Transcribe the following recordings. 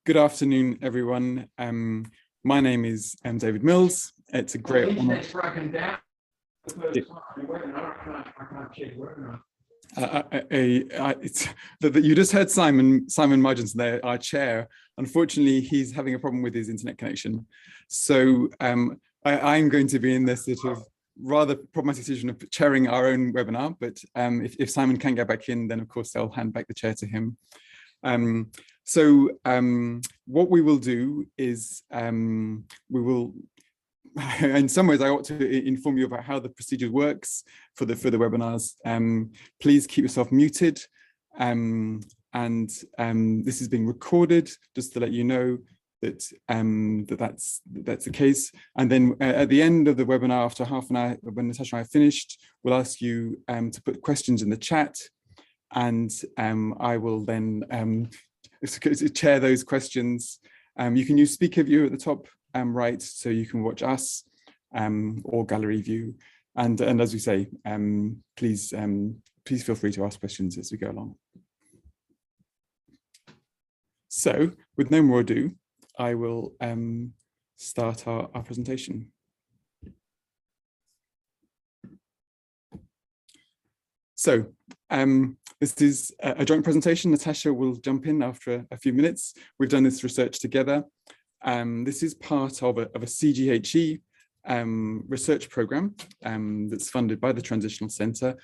Good afternoon, everyone. My name is David Mills. It's a great honor. You just heard Simon Margins there, our chair. Unfortunately, he's having a problem with his internet connection. So I'm going to be in this sort of rather problematic situation of chairing our own webinar. But if Simon can't get back in, then of course I'll hand back the chair to him. What we will do is we will, in some ways I ought to inform you about how the procedure works for the webinars. Please keep yourself muted, and this is being recorded just to let you know that that's the case. And then at the end of the webinar, after half an hour, when Natasha and I have finished, we'll ask you to put questions in the chat, and I will then chair those questions. You can use speaker view at the top right, so you can watch us, or gallery view. And as we say, please feel free to ask questions as we go along. So with no more ado, I will start our presentation. So this is a joint presentation. Natasha will jump in after a few minutes. We've done this research together. This is part of a CGHE research program that's funded by the Transitional Centre,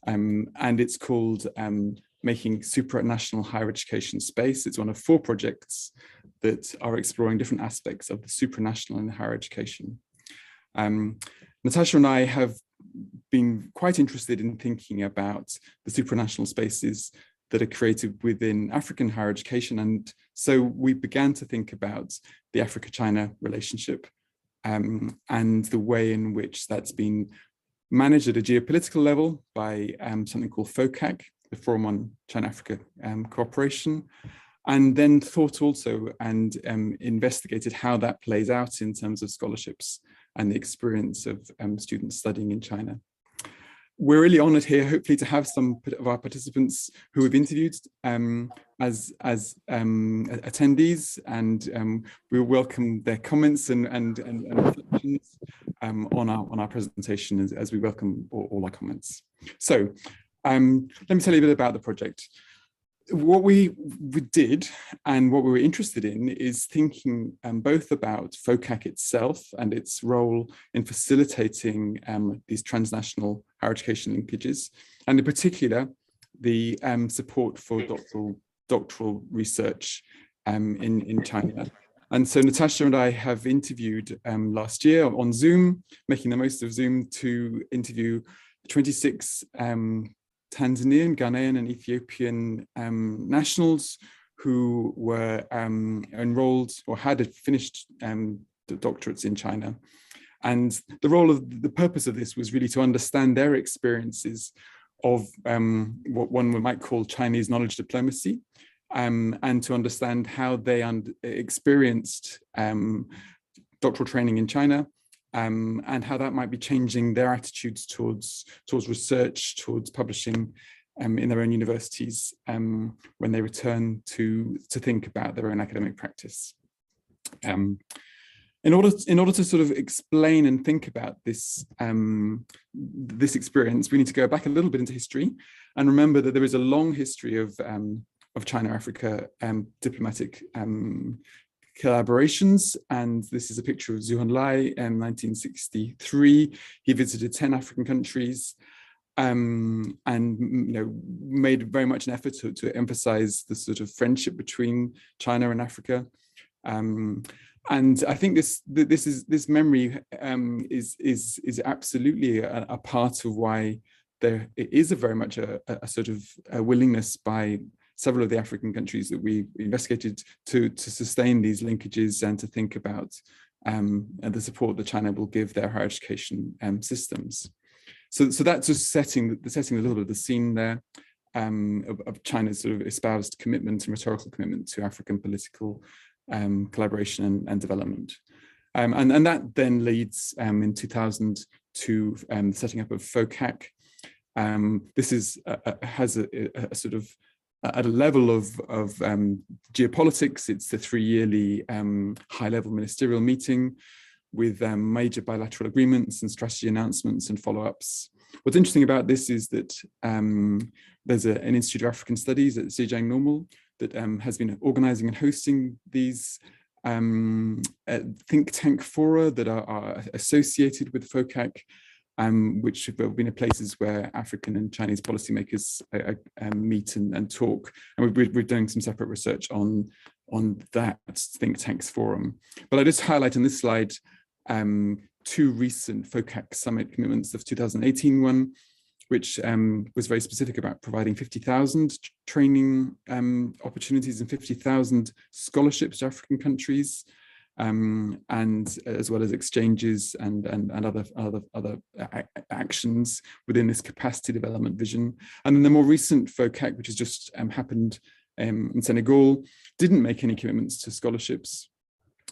and it's called Making Supranational Higher Education Space. It's one of 4 projects that are exploring different aspects of the supranational in higher education. Natasha and I have been quite interested in thinking about the supranational spaces that are created within African higher education. And so we began to think about the Africa-China relationship and the way in which that's been managed at a geopolitical level by something called FOCAC, the Forum on China-Africa Cooperation, and then thought also and investigated how that plays out in terms of scholarships and the experience of students studying in China. We're really honoured here, hopefully, to have some of our participants who we've interviewed as attendees, and we welcome their comments and reflections on our presentation as we welcome all our comments. So let me tell you a bit about the project. What we did and what we were interested in is thinking both about FOCAC itself and its role in facilitating these transnational higher education linkages, and in particular the support for doctoral research in China. And so Natasha and I have interviewed last year on Zoom, making the most of Zoom, to interview 26 Tanzanian, Ghanaian and Ethiopian nationals who were enrolled or had finished the doctorates in China. And the purpose of this was really to understand their experiences of what one might call Chinese knowledge diplomacy, and to understand how they experienced doctoral training in China, and how that might be changing their attitudes towards research, towards publishing in their own universities when they return to think about their own academic practice. In order to sort of explain and think about this this experience, we need to go back a little bit into history and remember that there is a long history of China-Africa diplomatic collaborations, and this is a picture of Zhu Enlai in 1963. He visited 10 African countries and made very much an effort to emphasize the sort of friendship between China and Africa. And I think this memory is absolutely a part of why there is very much a sort of a willingness by several of the African countries that we investigated to sustain these linkages and to think about the support that China will give their higher education systems. So that's just setting a little bit of the scene there of China's sort of espoused commitment and rhetorical commitment to African political collaboration and development. And that then leads in 2000 to the setting up of FOCAC. This has a sort of at a level of geopolitics, it's the 3-yearly high-level ministerial meeting with major bilateral agreements and strategy announcements and follow-ups. What's interesting about this is that there's an Institute of African Studies at Zhejiang Normal that has been organizing and hosting these think tank fora that are associated with FOCAC, which have been places where African and Chinese policymakers meet and talk. And we're doing some separate research on that think tanks forum. But I just highlight on this slide 2 recent FOCAC summit commitments. Of 2018 one, which was very specific about providing 50,000 training opportunities and 50,000 scholarships to African countries, and as well as exchanges and other actions within this capacity development vision. And then the more recent FOCAC, which has just happened in Senegal, didn't make any commitments to scholarships,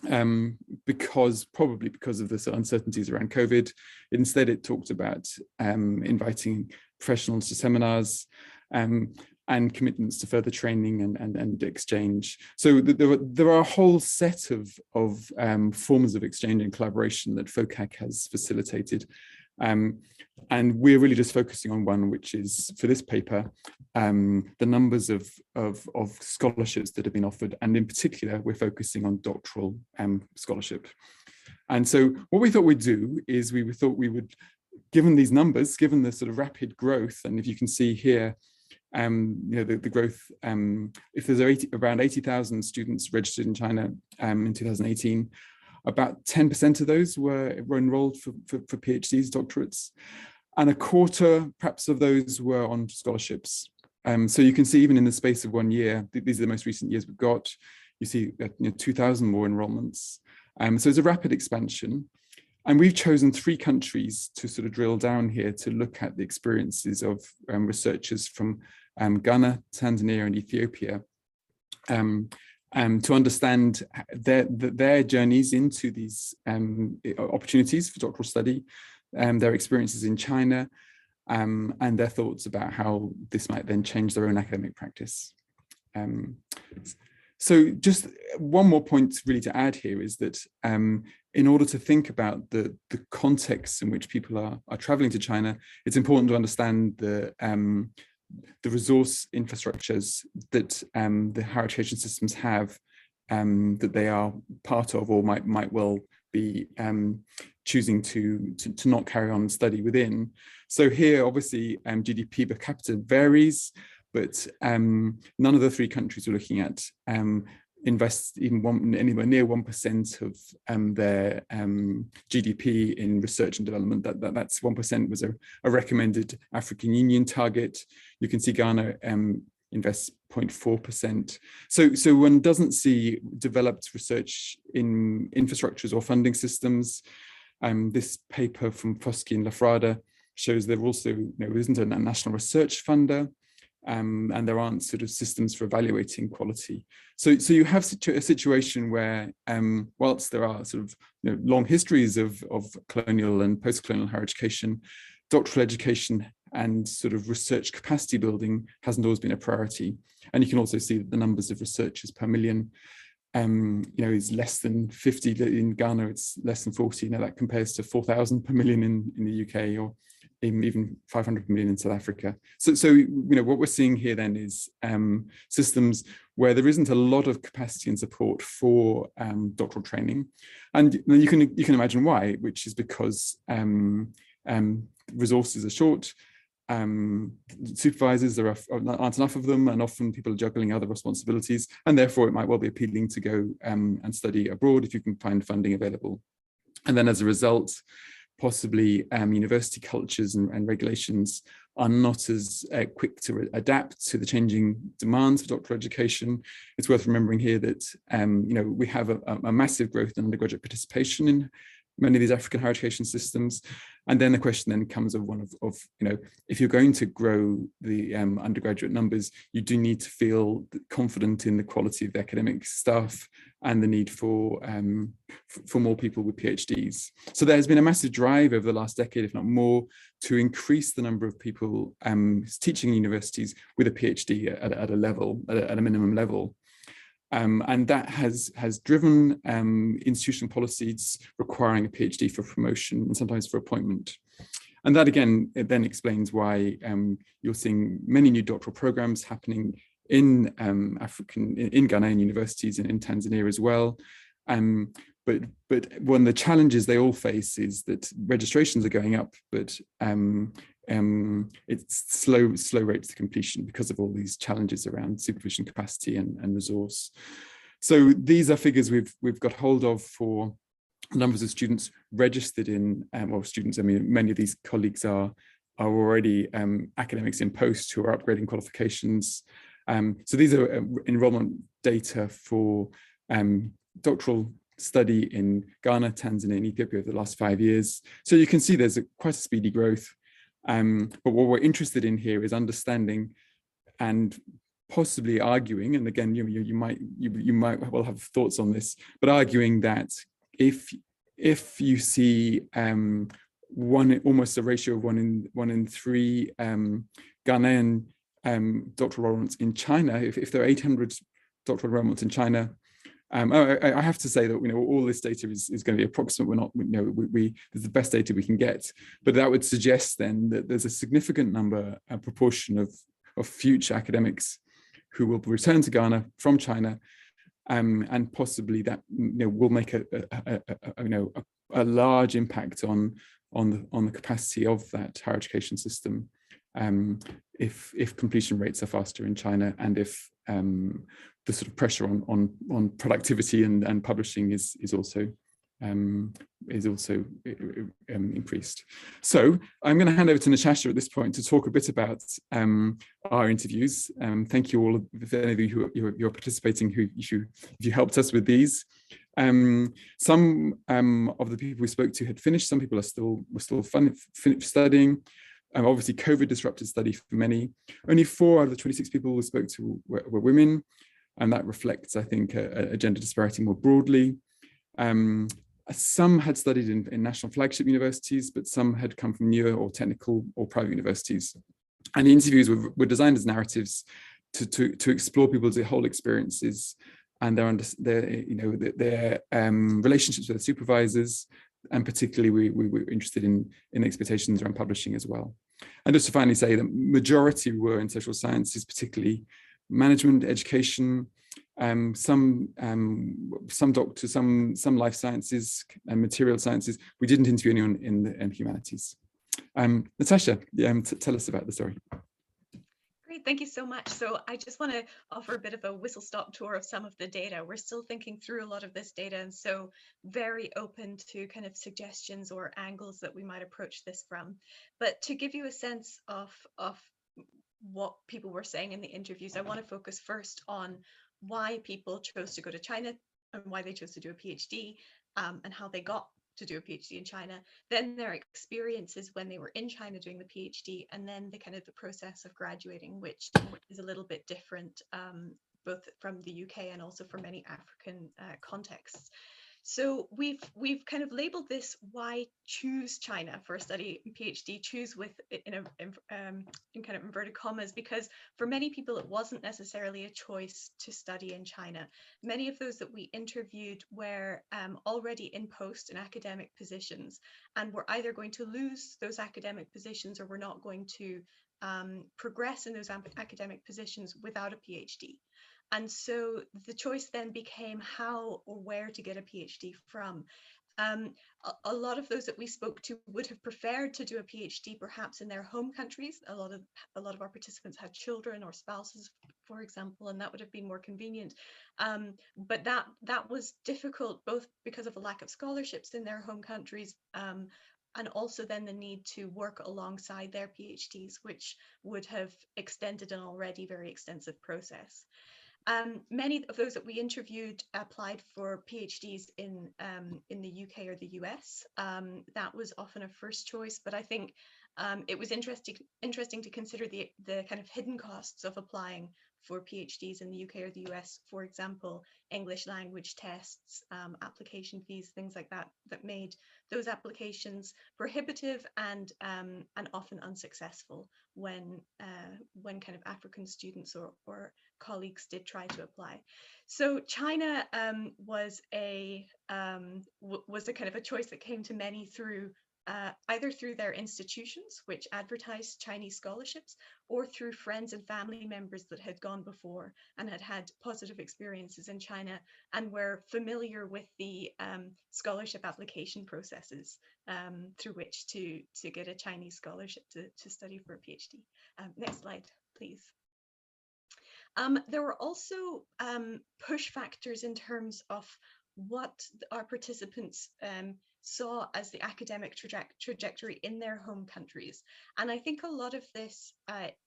probably because of the uncertainties around COVID. Instead, it talked about inviting professionals to seminars and commitments to further training and exchange. So there are a whole set of forms of exchange and collaboration that FOCAC has facilitated. And we're really just focusing on one, which is, for this paper, the numbers of scholarships that have been offered. And in particular, we're focusing on doctoral scholarship. And so what we thought we'd do is we thought we would, given these numbers, given the sort of rapid growth, and if you can see here, the growth, if there's around 80,000 students registered in China in 2018, about 10% of those were enrolled for PhDs, doctorates, and a quarter perhaps of those were on scholarships. So you can see, even in the space of 1 year, these are the most recent years we've got, you see 2,000 more enrollments. So it's a rapid expansion. And we've chosen 3 countries to sort of drill down here to look at the experiences of researchers from Ghana, Tanzania, and Ethiopia, to understand their journeys into these opportunities for doctoral study, their experiences in China, and their thoughts about how this might then change their own academic practice. So just one more point really to add here is that in order to think about the context in which people are traveling to China, it's important to understand the resource infrastructures that the higher education systems have, that they are part of or might well be choosing to not carry on study within. So here, obviously, GDP per capita varies, but none of the 3 countries we're looking at invest even anywhere near 1% of their GDP in research and development. That's 1% was a recommended African Union target. You can see Ghana invests 0.4%. So one doesn't see developed research in infrastructures or funding systems. This paper from Foskey and Lafrada shows there also isn't a national research funder. And there aren't sort of systems for evaluating quality. So you have a situation where, whilst there are sort of long histories of colonial and post-colonial higher education, doctoral education and sort of research capacity building hasn't always been a priority. And you can also see that the numbers of researchers per million is less than 50 in Ghana, it's less than 40. Now that compares to 4,000 per million in the UK, or even 500 million in South Africa. So what we're seeing here then is systems where there isn't a lot of capacity and support for doctoral training, and you can imagine why, which is because resources are short. Supervisors, there aren't enough of them, and often people are juggling other responsibilities, and therefore it might well be appealing to go and study abroad if you can find funding available. And then as a result, possibly university cultures and regulations are not as quick to adapt to the changing demands for doctoral education. It's worth remembering here that we have a massive growth in undergraduate participation in many of these African higher education systems. And then the question then comes of if you're going to grow the undergraduate numbers, you do need to feel confident in the quality of the academic staff and the need for more people with PhDs. So there's been a massive drive over the last decade, if not more, to increase the number of people teaching in universities with a PhD at a level, at a minimum level. And that has driven institutional policies requiring a PhD for promotion and sometimes for appointment. And that again, it then explains why you're seeing many new doctoral programs happening in Ghanaian universities and in Tanzania as well. But one of the challenges they all face is that registrations are going up, but it's slow rates of completion because of all these challenges around supervision capacity and resource. So these are figures we've got hold of for numbers of students registered in, well, students, I mean, many of these colleagues are already academics in post who are upgrading qualifications. So these are enrollment data for doctoral study in Ghana, Tanzania, and Ethiopia over the last 5 years. So you can see there's quite a speedy growth. But what we're interested in here is understanding and possibly arguing, and again, you might well have thoughts on this, but arguing that if you see almost a ratio of one in 3 Ghanaian doctoral enrollments in China, if there are 800 doctoral enrollments in China, I have to say that all this data is going to be approximate. We're not, this is the best data we can get, but that would suggest then that there's a significant proportion of future academics who will return to Ghana from China, and possibly that will make a large impact on the capacity of that higher education system, if completion rates are faster in China, and if the sort of pressure on productivity and publishing is also increased. So I'm going to hand over to Natasha at this point to talk a bit about our interviews. Thank you all, if any of you who are participating, who you helped us with these. Some of the people we spoke to had finished. Some people were still studying. Obviously, COVID disrupted study for many. Only 4 out of the 26 people we spoke to were women, and that reflects, I think, a gender disparity more broadly. Some had studied in national flagship universities, but some had come from newer or technical or private universities. And the interviews were designed as narratives to explore people's whole experiences and their relationships with their supervisors. And particularly, we were interested in expectations around publishing as well. And just to finally say, the majority were in social sciences, particularly management, education, some doctors, some life sciences and material sciences. We didn't interview anyone in humanities. Natasha, tell us about the story. Great, thank you so much. So I just want to offer a bit of a whistle-stop tour of some of the data. We're still thinking through a lot of this data, and so very open to kind of suggestions or angles that we might approach this from. But to give you a sense of what people were saying in the interviews, I want to focus first on why people chose to go to China and why they chose to do a PhD, and how they got to do a PhD in China, then their experiences when they were in China doing the PhD, and then the process of graduating, which is a little bit different, both from the UK and also from many African contexts. So we've kind of labeled this why choose China for a study PhD, choose with in kind of inverted commas, because for many people it wasn't necessarily a choice to study in China. Many of those that we interviewed were already in post in academic positions and were either going to lose those academic positions or were not going to progress in those academic positions without a PhD. And so the choice then became how or where to get a PhD from. A lot of those that we spoke to would have preferred to do a PhD perhaps in their home countries. A lot of our participants had children or spouses, for example, and that would have been more convenient. But that was difficult, both because of a lack of scholarships in their home countries, and also then the need to work alongside their PhDs, which would have extended an already very extensive process. Many of those that we interviewed applied for PhDs in the UK or the US. That was often a first choice, but I think it was interesting to consider the kind of hidden costs of applying for PhDs in the UK or the US, for example, English language tests, application fees, things like that, that made those applications prohibitive and often unsuccessful when kind of African students or colleagues did try to apply. So China was a kind of a choice that came to many through either through their institutions, which advertised Chinese scholarships, or through friends and family members that had gone before and had had positive experiences in China and were familiar with the scholarship application processes through which to get a Chinese scholarship to study for a PhD. Next slide, please. There were also push factors in terms of what our participants saw as the academic trajectory in their home countries. And I think a lot of this,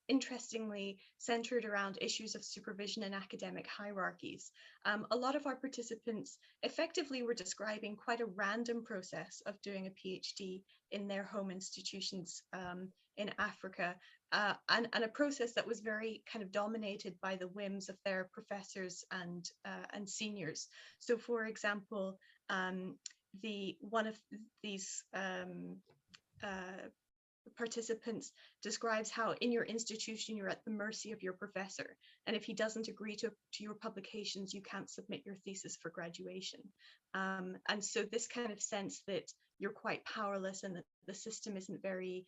interestingly, centered around issues of supervision and academic hierarchies. A lot of our participants effectively were describing quite a random process of doing a PhD in their home institutions in Africa, and a process that was very kind of dominated by the whims of their professors and seniors. So, for example, one of these participants describes how in your institution you're at the mercy of your professor, and if he doesn't agree to your publications, you can't submit your thesis for graduation. And so this kind of sense that you're quite powerless and that the system isn't very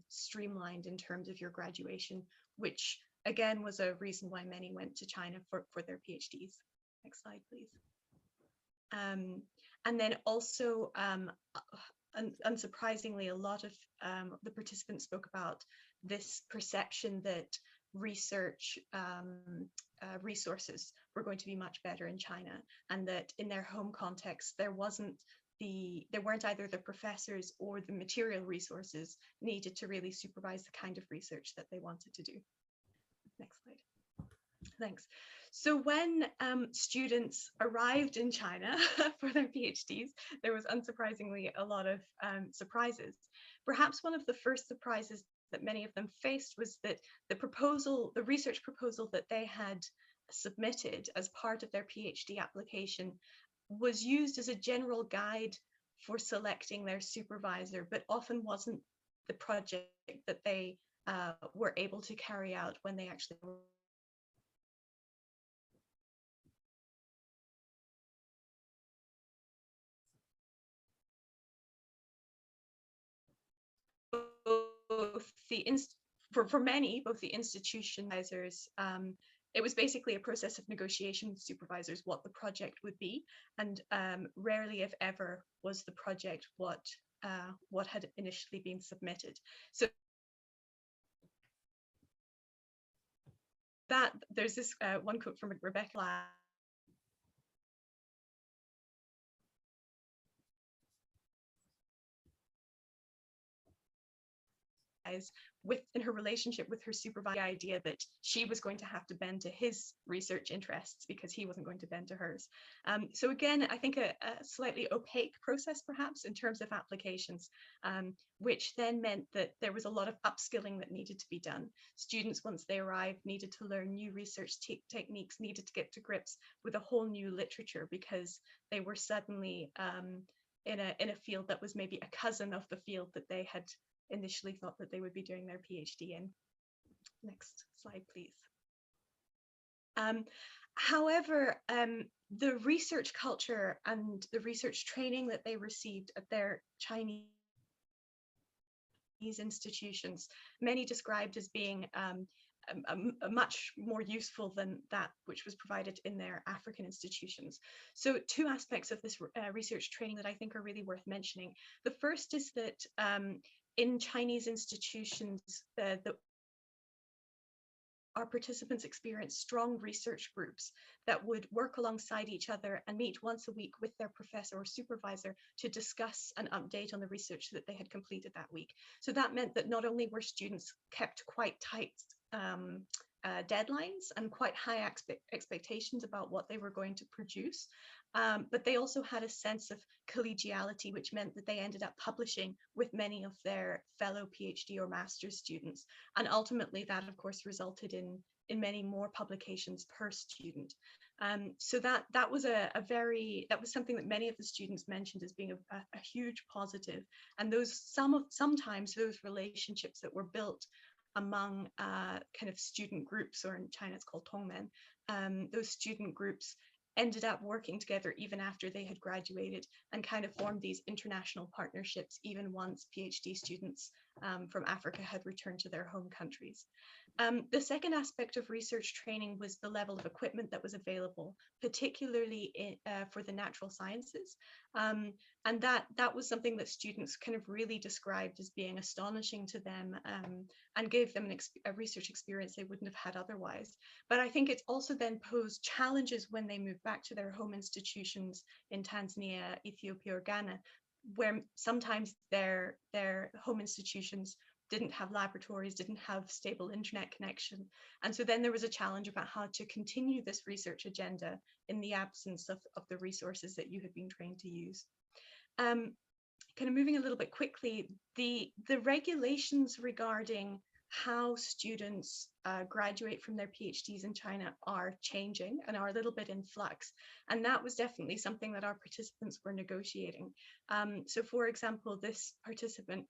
streamlined in terms of your graduation, which again was a reason why many went to China for their PhDs. Next slide, please. And then also, unsurprisingly, a lot of the participants spoke about this perception that research resources were going to be much better in China, and that in their home context there weren't either the professors or the material resources needed to really supervise the kind of research that they wanted to do. Next slide. Thanks. So when students arrived in China for their PhDs, there was unsurprisingly a lot of surprises. Perhaps one of the first surprises that many of them faced was that the research proposal that they had submitted as part of their PhD application was used as a general guide for selecting their supervisor, but often wasn't the project that they were able to carry out when they actually were. For many, both the institution supervisors, it was basically a process of negotiation with supervisors what the project would be, and rarely, if ever, was the project what had initially been submitted. So that there's this one quote from Rebecca in her relationship with her supervisor, the idea that she was going to have to bend to his research interests because he wasn't going to bend to hers. So again, I think a slightly opaque process perhaps in terms of applications, which then meant that there was a lot of upskilling that needed to be done. Students, once they arrived, needed to learn new research techniques, needed to get to grips with a whole new literature because they were suddenly in a field that was maybe a cousin of the field that they had initially thought that they would be doing their PhD in. Next slide, please. However, the research culture and the research training that they received at their Chinese institutions, many described as being much more useful than that which was provided in their African institutions. So two aspects of this research training that I think are really worth mentioning. The first is that in Chinese institutions, our participants experienced strong research groups that would work alongside each other and meet once a week with their professor or supervisor to discuss and update on the research that they had completed that week. So that meant that not only were students kept quite tight deadlines and quite high expectations about what they were going to produce, but they also had a sense of collegiality, which meant that they ended up publishing with many of their fellow PhD or master's students. And ultimately that, of course, resulted in in many more publications per student. So that was something that many of the students mentioned as being a huge positive. And sometimes those relationships that were built among kind of student groups, or in China it's called tongmen, those student groups ended up working together even after they had graduated, and kind of formed these international partnerships even once PhD students from Africa had returned to their home countries. The second aspect of research training was the level of equipment that was available, particularly for the natural sciences. And that was something that students kind of really described as being astonishing to them, and gave them a research experience they wouldn't have had otherwise. But I think it's also then posed challenges when they move back to their home institutions in Tanzania, Ethiopia, or Ghana, where sometimes their home institutions didn't have laboratories, didn't have stable internet connection. And so then there was a challenge about how to continue this research agenda in the absence of the resources that you had been trained to use. Kind of moving a little bit quickly, the regulations regarding how students graduate from their PhDs in China are changing and are a little bit in flux. And that was definitely something that our participants were negotiating. So for example, this participant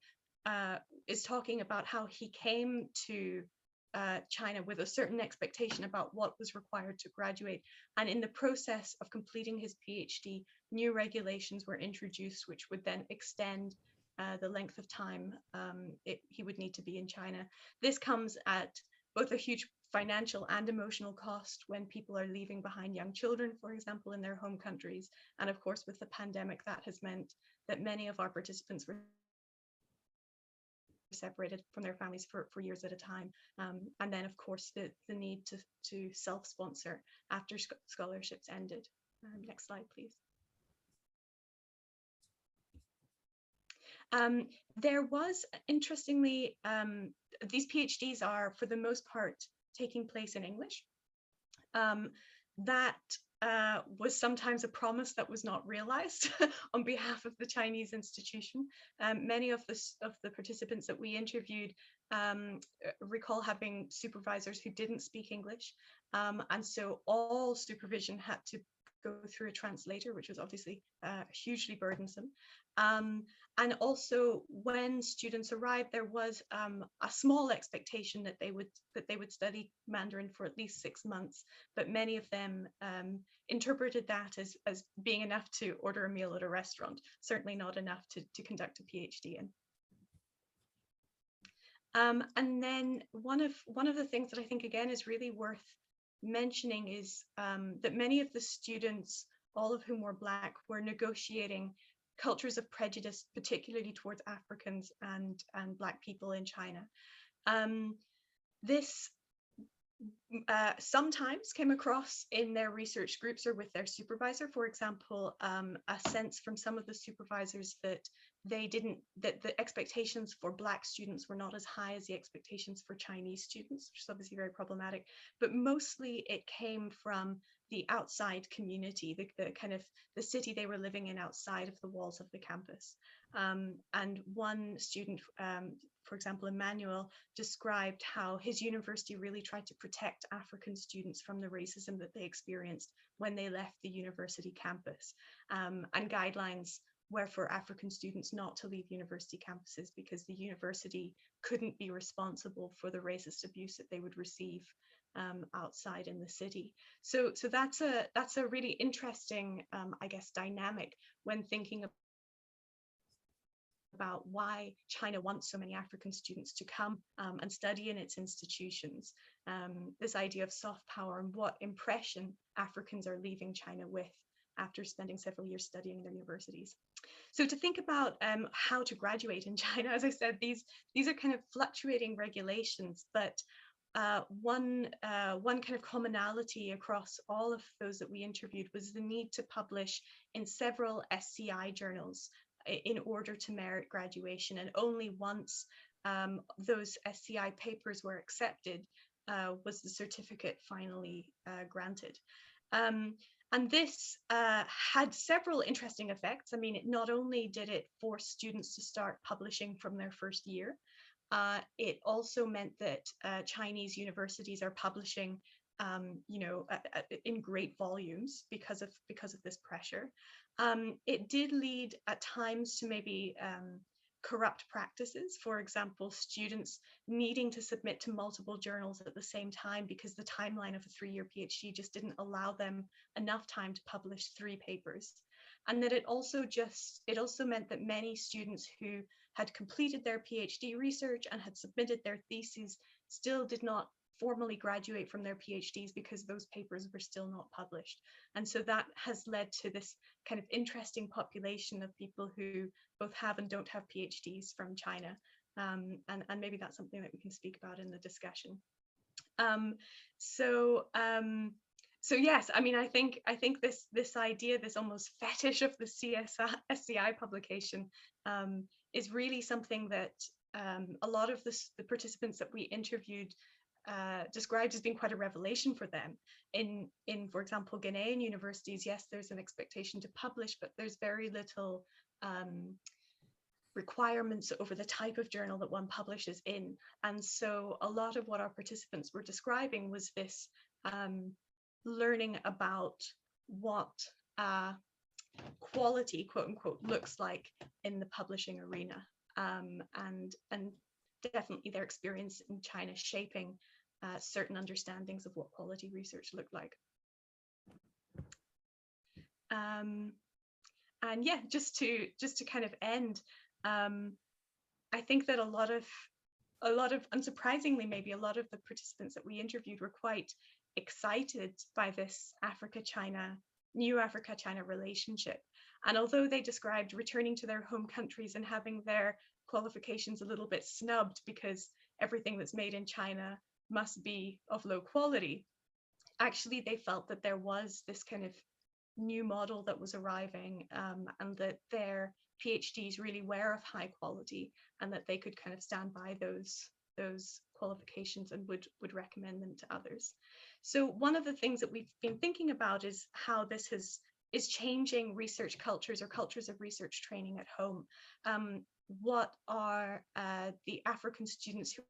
is talking about how he came to China with a certain expectation about what was required to graduate. And in the process of completing his PhD, new regulations were introduced, which would then extend the length of time he would need to be in China. This comes at both a huge financial and emotional cost when people are leaving behind young children, for example, in their home countries. And of course, with the pandemic, that has meant that many of our participants were separated from their families for years at a time. And then, of course, the need to self-sponsor after scholarships ended. Next slide, please. There was, interestingly, these PhDs are, for the most part, taking place in English. That was sometimes a promise that was not realized on behalf of the Chinese institution. Many of the participants that we interviewed recall having supervisors who didn't speak English, and so all supervision had to go through a translator, which was obviously hugely burdensome. And also, when students arrived, there was a small expectation that they would study Mandarin for at least 6 months, but many of them interpreted that as being enough to order a meal at a restaurant, certainly not enough to conduct a PhD in. And then one of the things that I think, again, is really worth mentioning is that many of the students, all of whom were Black, were negotiating cultures of prejudice, particularly towards Africans and Black people in China. This sometimes came across in their research groups or with their supervisor. For example, a sense from some of the supervisors that that the expectations for Black students were not as high as the expectations for Chinese students, which is obviously very problematic. But mostly it came from the outside community, the kind of the city they were living in outside of the walls of the campus. And one student, for example, Emmanuel, described how his university really tried to protect African students from the racism that they experienced when they left the university campus, and guidelines were for African students not to leave university campuses because the university couldn't be responsible for the racist abuse that they would receive outside in the city. So that's a really interesting, I guess, dynamic when thinking about why China wants so many African students to come and study in its institutions. This idea of soft power and what impression Africans are leaving China with after spending several years studying in their universities. So to think about how to graduate in China, as I said, these are kind of fluctuating regulations, but one kind of commonality across all of those that we interviewed was the need to publish in several SCI journals in order to merit graduation. And only once those SCI papers were accepted was the certificate finally granted. And this had several interesting effects. I mean, not only did it force students to start publishing from their first year, It also meant that Chinese universities are publishing, in great volumes because of this pressure. It did lead at times to maybe corrupt practices. For example, students needing to submit to multiple journals at the same time because the timeline of a 3-year PhD just didn't allow them enough time to publish 3 papers. And that it also meant that many students who had completed their PhD research and had submitted their theses still did not formally graduate from their PhDs because those papers were still not published. And so that has led to this kind of interesting population of people who both have and don't have PhDs from China. And maybe that's something that we can speak about in the discussion. So yes, I mean, I think this idea, this almost fetish of the SCI publication is really something that a lot of the participants that we interviewed described as being quite a revelation for them. In for example, Ghanaian universities, yes, there's an expectation to publish, but there's very little requirements over the type of journal that one publishes in. And so a lot of what our participants were describing was this learning about what quality, quote unquote, looks like in the publishing arena, and definitely their experience in China shaping certain understandings of what quality research looked like. And yeah, just to kind of end, I think that a lot of, unsurprisingly, maybe a lot of the participants that we interviewed were quite excited by this new Africa-China relationship. And although they described returning to their home countries and having their qualifications a little bit snubbed because everything that's made in China must be of low quality, actually they felt that there was this kind of new model that was arriving, and that their PhDs really were of high quality, and that they could kind of stand by those qualifications and would recommend them to others. So one of the things that we've been thinking about is how this is changing research cultures or cultures of research training at home. What are the African students who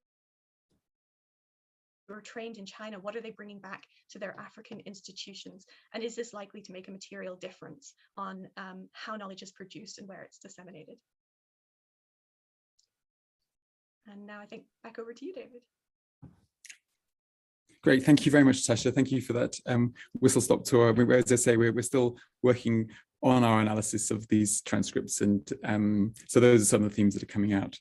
are trained in China, what are they bringing back to their African institutions? And is this likely to make a material difference on how knowledge is produced and where it's disseminated? And now I think back over to you, David. Great, thank you very much, Natasha. Thank you for that whistle-stop tour. As I say, we're still working on our analysis of these transcripts, and so those are some of the themes that are coming out.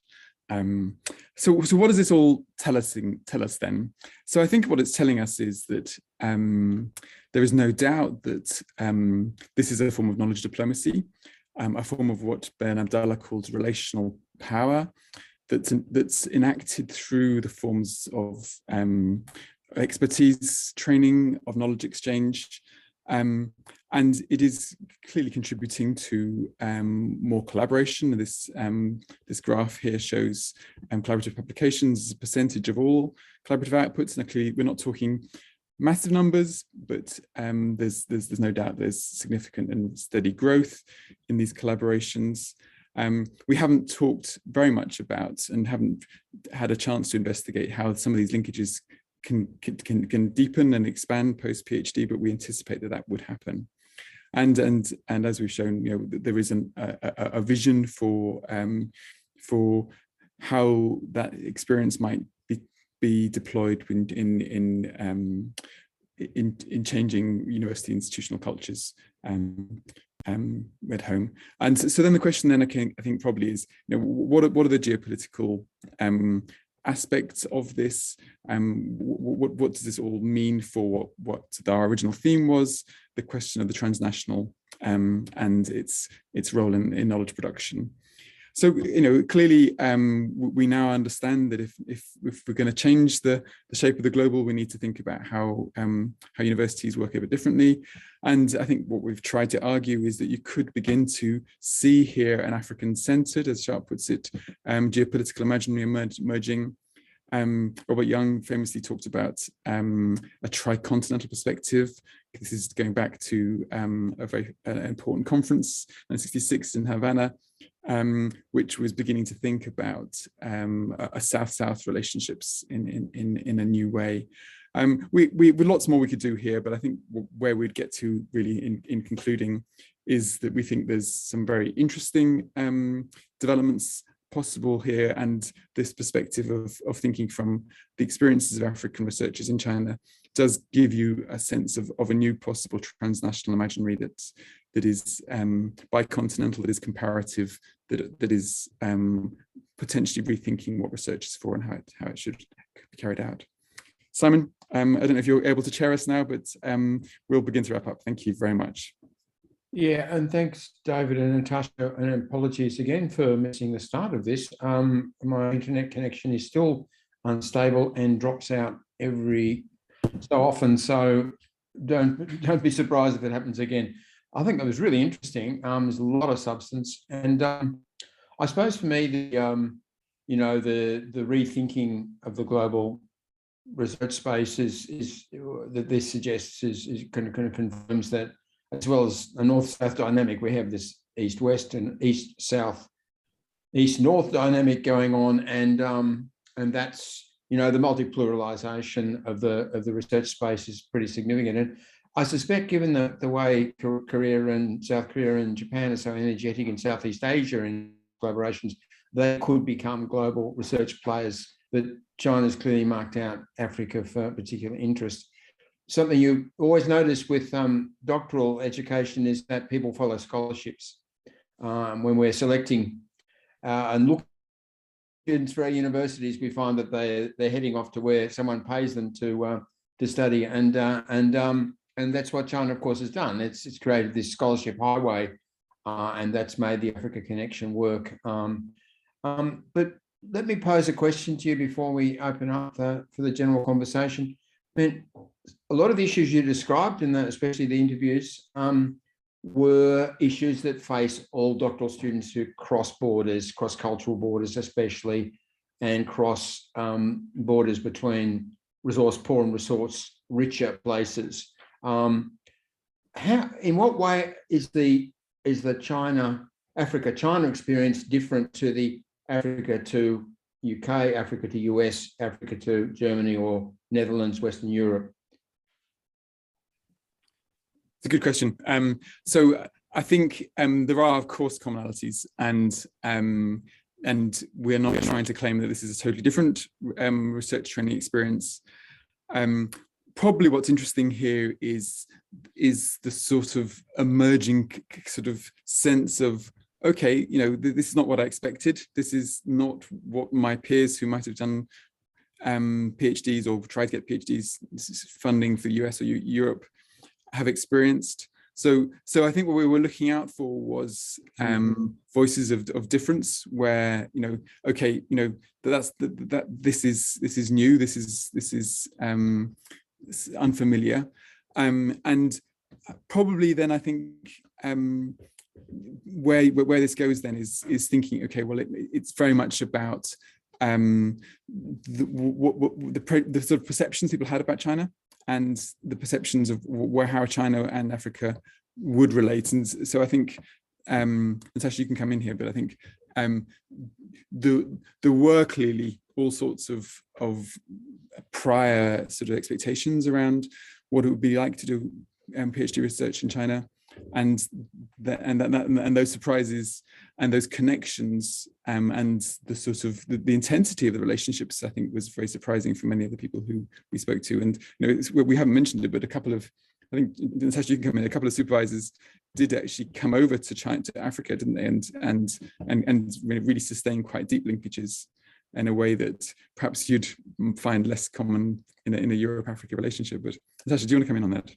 So what does this all tell us then? So I think what it's telling us is that there is no doubt that this is a form of knowledge diplomacy, a form of what Ben Abdallah called relational power, that's enacted through the forms of expertise training, of knowledge exchange, and it is clearly contributing to more collaboration. This graph here shows collaborative publications as a percentage of all collaborative outputs, and clearly we're not talking massive numbers, but there's no doubt there's significant and steady growth in these collaborations. We haven't talked very much about and haven't had a chance to investigate how some of these linkages can deepen and expand post PhD, but we anticipate that would happen. And as we've shown, there is a vision for how that experience might be deployed in changing university institutional cultures at home. And so then the question then I think probably is, what are the geopolitical aspects of this? What does this all mean for what our original theme was, the question of the transnational and its role in knowledge production? So clearly we now understand that if we're going to change the shape of the global, we need to think about how universities work a bit differently. And I think what we've tried to argue is that you could begin to see here an African-centered, as Sharp puts it, geopolitical imaginary emerging. Robert Young famously talked about a tricontinental perspective. This is going back to a very important conference in 1966 in Havana, which was beginning to think about a South-South relationships in a new way. With lots more we could do here, but I think where we'd get to really in concluding is that we think there's some very interesting developments possible here, and this perspective of thinking from the experiences of African researchers in China does give you a sense of a new possible transnational imaginary that is bicontinental, that is comparative, that is potentially rethinking what research is for and how it should be carried out. Simon, I don't know if you're able to chair us now, but we'll begin to wrap up. Thank you very much. Yeah, and thanks, David and Natasha, and apologies again for missing the start of this. My internet connection is still unstable and drops out every so often, so don't be surprised if it happens again. I think that was really interesting. There's a lot of substance, and I suppose for me, the rethinking of the global research space is that this suggests is kind of confirms that, as well as a north-south dynamic, we have this east-west and east-south, east-north dynamic going on, and that's, the multi-pluralization of the research space is pretty significant. And I suspect, given the way Korea and South Korea and Japan are so energetic in Southeast Asia in collaborations, they could become global research players. But China's clearly marked out Africa for particular interest. Something you always notice with doctoral education is that people follow scholarships. When we're selecting and looking students for our universities, we find that they're heading off to where someone pays them to study, and that's what China, of course, has done. It's created this scholarship highway, and that's made the Africa connection work. But let me pose a question to you before we open up for the general conversation. I mean, a lot of the issues you described, especially the interviews, were issues that face all doctoral students who cross borders, cross-cultural borders especially, and cross borders between resource poor and resource richer places. In what way is the Africa-China experience different to the Africa to UK, Africa to US, Africa to Germany or Netherlands, Western Europe? It's a good question. So I think there are, of course, commonalities, and we're not trying to claim that this is a totally different research training experience. Probably what's interesting here is the sort of emerging sort of sense of, okay, this is not what I expected. This is not what my peers who might have done PhDs or tried to get PhDs funding for the US or Europe have experienced. So I think what we were looking out for was voices of difference, where okay, that this is new, this is unfamiliar, and probably then I think where this goes then is thinking, okay, well it's very much about the sort of perceptions people had about China and the perceptions of how China and Africa would relate. And so I think, Natasha, you can come in here, but I think there were clearly all sorts of prior sort of expectations around what it would be like to do PhD research in China, and those surprises and those connections and the sort of the intensity of the relationships, I think, was very surprising for many of the people who we spoke to. And we haven't mentioned it, but a couple of, I think, Natasha, you can come in, a couple of supervisors did actually come over to China, to Africa, didn't they, and really sustain quite deep linkages in a way that perhaps you'd find less common in a Europe-Africa relationship. But Natasha, do you want to come in on that?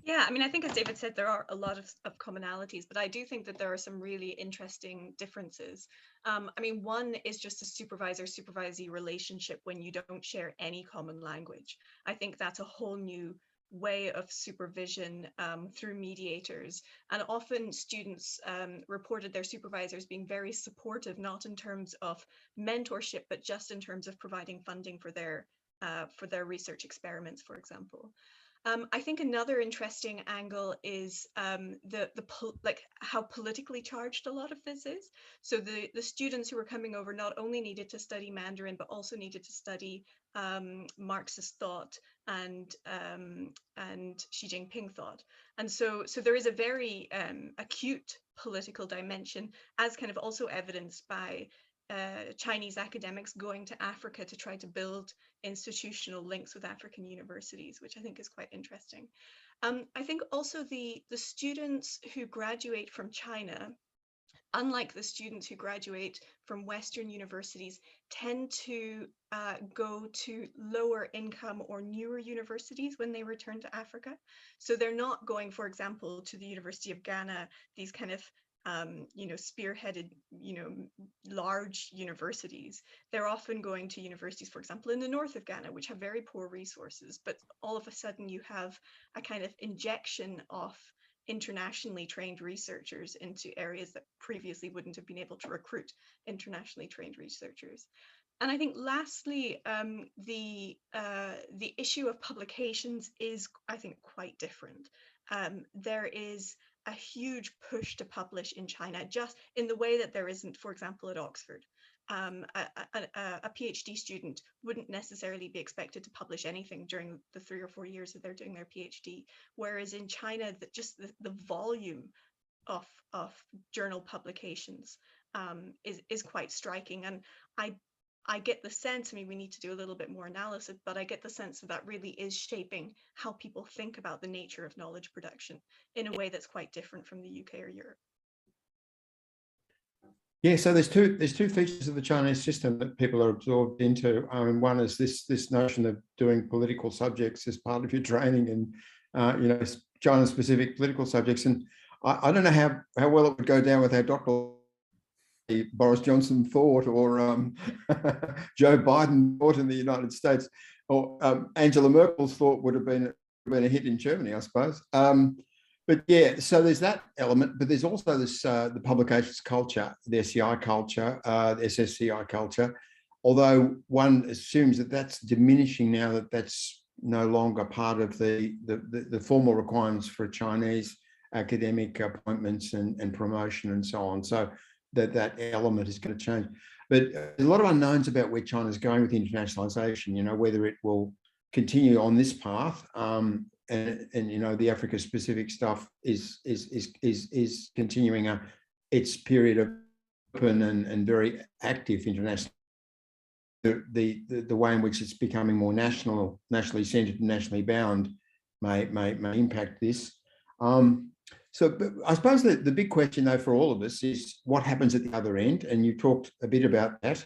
Yeah, I mean, I think, as David said, there are a lot of commonalities, but I do think that there are some really interesting differences. I mean, one is just a supervisor-supervisee relationship when you don't share any common language. I think that's a whole new way of supervision through mediators. And often students reported their supervisors being very supportive, not in terms of mentorship, but just in terms of providing funding for their research experiments, for example. I think another interesting angle is like how politically charged a lot of this is. So the students who were coming over not only needed to study Mandarin, but also needed to study Marxist thought and Xi Jinping thought. And so there is a very acute political dimension, as kind of also evidenced by Chinese academics going to Africa to try to build institutional links with African universities, which I think is quite interesting. I think also the students who graduate from China, unlike the students who graduate from Western universities, tend to go to lower income or newer universities when they return to Africa. So they're not going, for example, to the University of Ghana, these kind of spearheaded, large universities. They're often going to universities, for example, in the north of Ghana, which have very poor resources, but all of a sudden you have a kind of injection of internationally trained researchers into areas that previously wouldn't have been able to recruit internationally trained researchers. And I think lastly, the issue of publications is, I think, quite different. There is a huge push to publish in China, just in the way that there isn't, for example, at Oxford. A PhD student wouldn't necessarily be expected to publish anything during the 3 or 4 years that they're doing their PhD, whereas in China, just the volume of journal publications is quite striking. And I get the sense, I mean, we need to do a little bit more analysis, but I get the sense that really is shaping how people think about the nature of knowledge production in a way that's quite different from the UK or Europe. Yeah, so there's two features of the Chinese system that people are absorbed into. One is this notion of doing political subjects as part of your training, and China-specific political subjects. And I don't know how well it would go down with our doctoral Boris Johnson thought, or Joe Biden thought in the United States, or Angela Merkel's thought would have been a hit in Germany, I suppose. But yeah, so there's that element, but there's also this the publications culture, the SCI culture, the SSCI culture. Although one assumes that that's diminishing now, that that's no longer part of the formal requirements for Chinese academic appointments and promotion and so on. So that element is going to change. But there's a lot of unknowns about where China's going with internationalization, whether it will continue on this path. And the Africa specific stuff is continuing its period of open and very active international. The way in which it's becoming more nationally centered and nationally bound may impact this. So I suppose the big question though for all of us is what happens at the other end, and you talked a bit about that.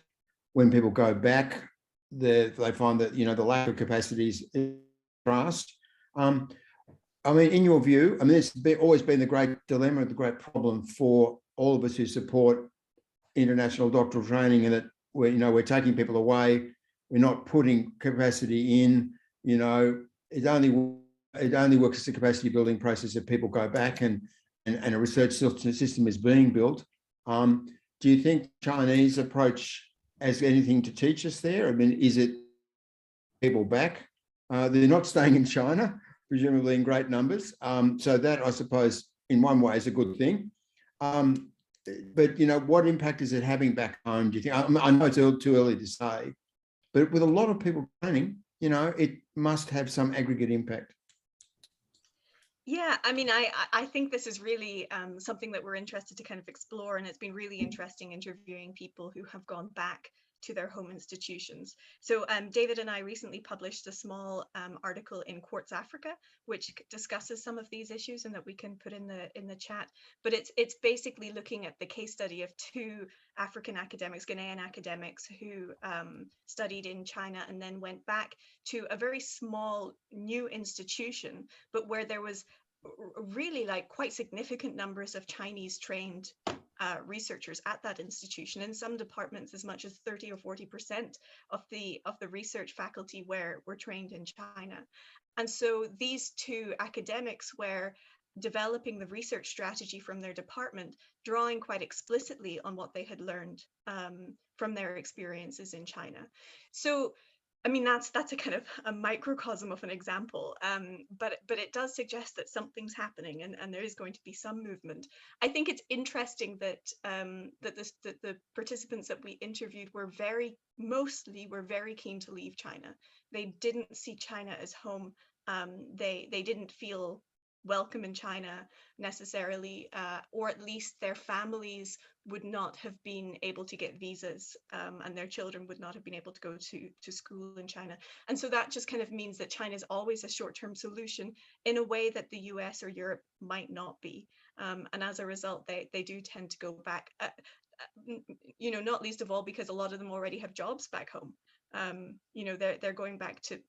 When people go back, they find that the lack of capacities is trust. In your view, it's always been the great dilemma, the great problem for all of us who support international doctoral training, and that we're taking people away, we're not putting capacity in. It only works as a capacity building process if people go back and a research system is being built. Do you think Chinese approach has anything to teach us there? Is it people back? They're not staying in China, presumably in great numbers. So that, I suppose, in one way is a good thing. But, what impact is it having back home, do you think? I know it's too early to say, but with a lot of people training, it must have some aggregate impact. Yeah, I think this is really something that we're interested to kind of explore, and it's been really interesting interviewing people who have gone back to their home institutions. So David and I recently published a small article in Quartz Africa, which discusses some of these issues and that we can put in the chat. But it's basically looking at the case study of 2 African academics, Ghanaian academics, who studied in China and then went back to a very small new institution, but where there was really quite significant numbers of Chinese trained researchers at that institution. In some departments, as much as 30 or 40% of the research faculty were trained in China. And so these 2 academics were developing the research strategy from their department, drawing quite explicitly on what they had learned from their experiences in China. So I mean, that's a kind of a microcosm of an example, but it does suggest that something's happening, and there is going to be some movement. I think it's interesting that that the participants that we interviewed were mostly very keen to leave China. They didn't see China as home. They didn't feel welcome in China necessarily, or at least their families would not have been able to get visas, and their children would not have been able to go to school in China. And so that just kind of means that China is always a short-term solution in a way that the US or Europe might not be. And as a result, they do tend to go back, you know, not least of all because a lot of them already have jobs back home. You know, they're going back to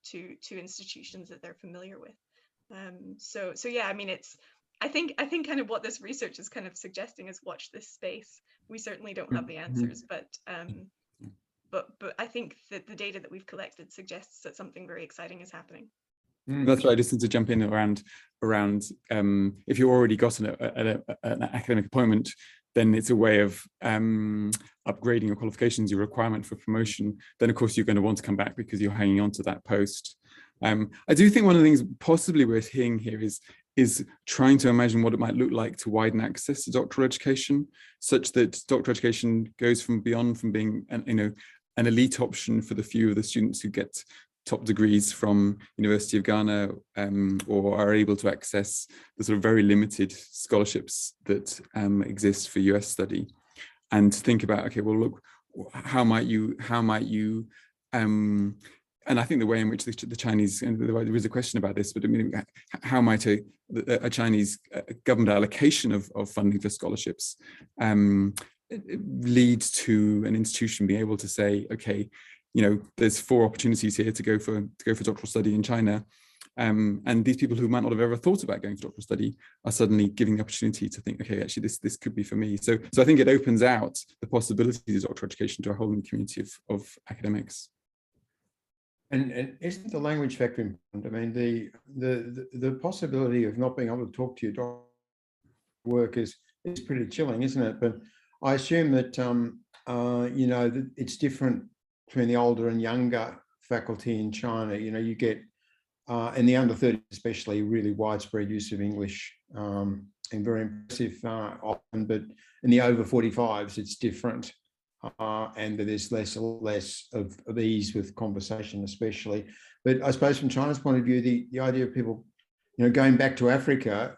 institutions that they're familiar with. So yeah, I mean, I think kind of what this research is kind of suggesting is watch this space. We certainly don't have the answers, but I think that the data that we've collected suggests that something very exciting is happening. That's right. I just need to jump in around if you already got an academic appointment, then it's a way of upgrading your qualifications, your requirement for promotion. Then of course you're going to want to come back because you're hanging on to that post. I do think one of the things possibly we're seeing here is trying to imagine what it might look like to widen access to doctoral education, such that doctoral education goes from being an elite option for the few of the students who get top degrees from University of Ghana, or are able to access the sort of very limited scholarships that exist for US study, and to think about, okay, well, look, how might you and I think the way in which the Chinese, and there is a question about this, but I mean, how might a Chinese government allocation of funding for scholarships lead to an institution being able to say, okay, you know, there's 4 opportunities here to go for doctoral study in China, and these people who might not have ever thought about going for doctoral study are suddenly giving the opportunity to think, okay, actually this could be for me. So I think it opens out the possibilities of doctoral education to a whole new community of academics. And isn't the language factor important? I mean, the possibility of not being able to talk to your work is pretty chilling, isn't it? But I assume that you know, that it's different between the older and younger faculty in China. You know, you get in the under 30 especially really widespread use of English, and very impressive often. But in the over 45s, it's different. And there's less of ease with conversation, especially. But I suppose from China's point of view, the idea of people, you know, going back to Africa